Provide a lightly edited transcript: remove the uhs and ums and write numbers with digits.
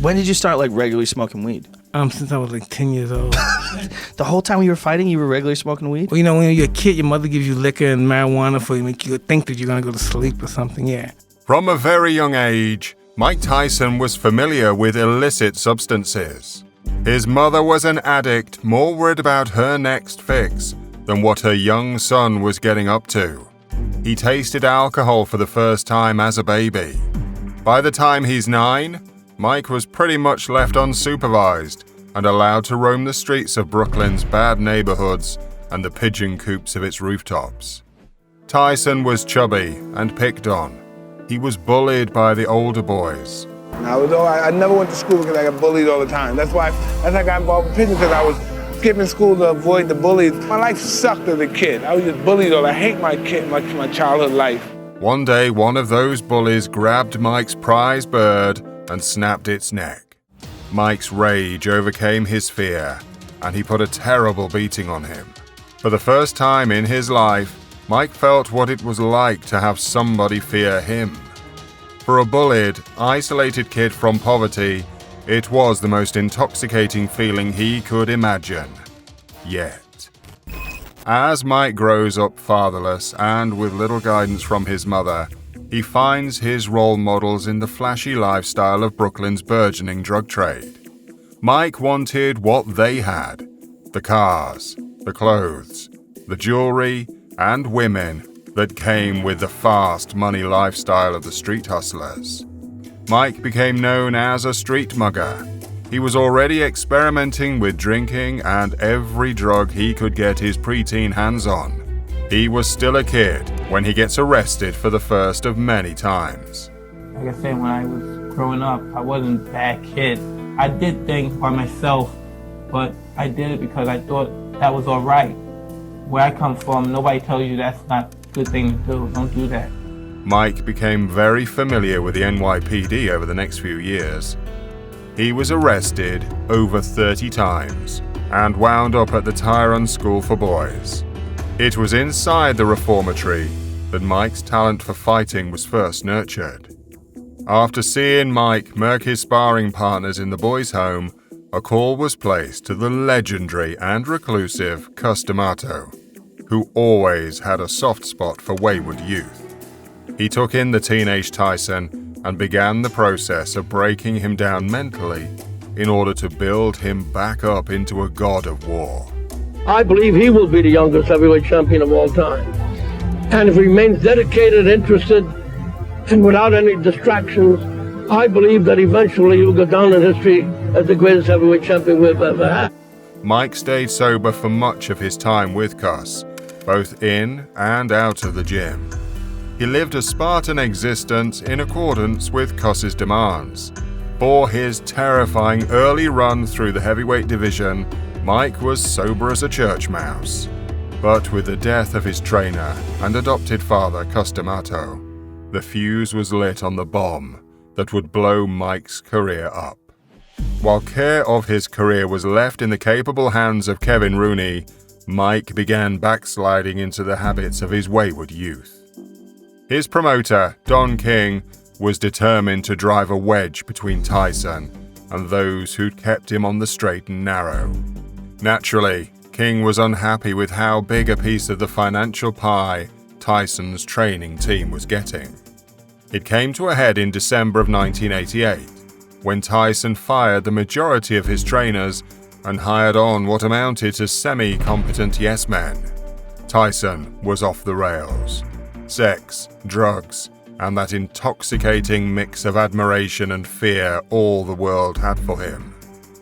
When did you start like regularly smoking weed? Since I was like 10 years old. The whole time you were fighting, you were regularly smoking weed? Well, you know, when you're a kid, your mother gives you liquor and marijuana for you, make you think that you're going to go to sleep or something, yeah. From a very young age, Mike Tyson was familiar with illicit substances. His mother was an addict, more worried about her next fix than what her young son was getting up to. He tasted alcohol for the first time as a baby. By the time he's 9, Mike was pretty much left unsupervised and allowed to roam the streets of Brooklyn's bad neighborhoods and the pigeon coops of its rooftops. Tyson was chubby and picked on. He was bullied by the older boys. I never went to school because I got bullied all the time. That's why I got involved in pigeons, because I was skipping school to avoid the bullies. My life sucked as a kid. I was just bullied all. I hate my childhood life. One day, one of those bullies grabbed Mike's prize bird and snapped its neck. Mike's rage overcame his fear, and he put a terrible beating on him. For the first time in his life, Mike felt what it was like to have somebody fear him. For a bullied, isolated kid from poverty, it was the most intoxicating feeling he could imagine. Yet, as Mike grows up fatherless and with little guidance from his mother, he finds his role models in the flashy lifestyle of Brooklyn's burgeoning drug trade. Mike wanted what they had: the cars, the clothes, the jewelry, and women that came with the fast money lifestyle of the street hustlers. Mike became known as a street mugger. He was already experimenting with drinking and every drug he could get his preteen hands on. He was still a kid when he gets arrested for the first of many times. Like I said, when I was growing up, I wasn't a bad kid. I did things by myself, but I did it because I thought that was all right. Where I come from, nobody tells you that's not a good thing to do. Don't do that. Mike became very familiar with the NYPD over the next few years. He was arrested over 30 times and wound up at the Tyson School for Boys. It was inside the reformatory that Mike's talent for fighting was first nurtured. After seeing Mike murk his sparring partners in the boys' home, a call was placed to the legendary and reclusive Cus D'Amato, who always had a soft spot for wayward youth. He took in the teenage Tyson and began the process of breaking him down mentally in order to build him back up into a god of war. I believe he will be the youngest heavyweight champion of all time. And if he remains dedicated, interested, and without any distractions, I believe that eventually he will go down in history as the greatest heavyweight champion we've ever had. Mike stayed sober for much of his time with Cus, both in and out of the gym. He lived a Spartan existence in accordance with Cus's demands. For his terrifying early run through the heavyweight division, Mike was sober as a church mouse. But with the death of his trainer and adopted father, Cus D'Amato, the fuse was lit on the bomb that would blow Mike's career up. While care of his career was left in the capable hands of Kevin Rooney, Mike began backsliding into the habits of his wayward youth. His promoter, Don King, was determined to drive a wedge between Tyson and those who'd kept him on the straight and narrow. Naturally, King was unhappy with how big a piece of the financial pie Tyson's training team was getting. It came to a head in December of 1988, when Tyson fired the majority of his trainers and hired on what amounted to semi-competent yes-men. Tyson was off the rails. Sex, drugs, and that intoxicating mix of admiration and fear all the world had for him.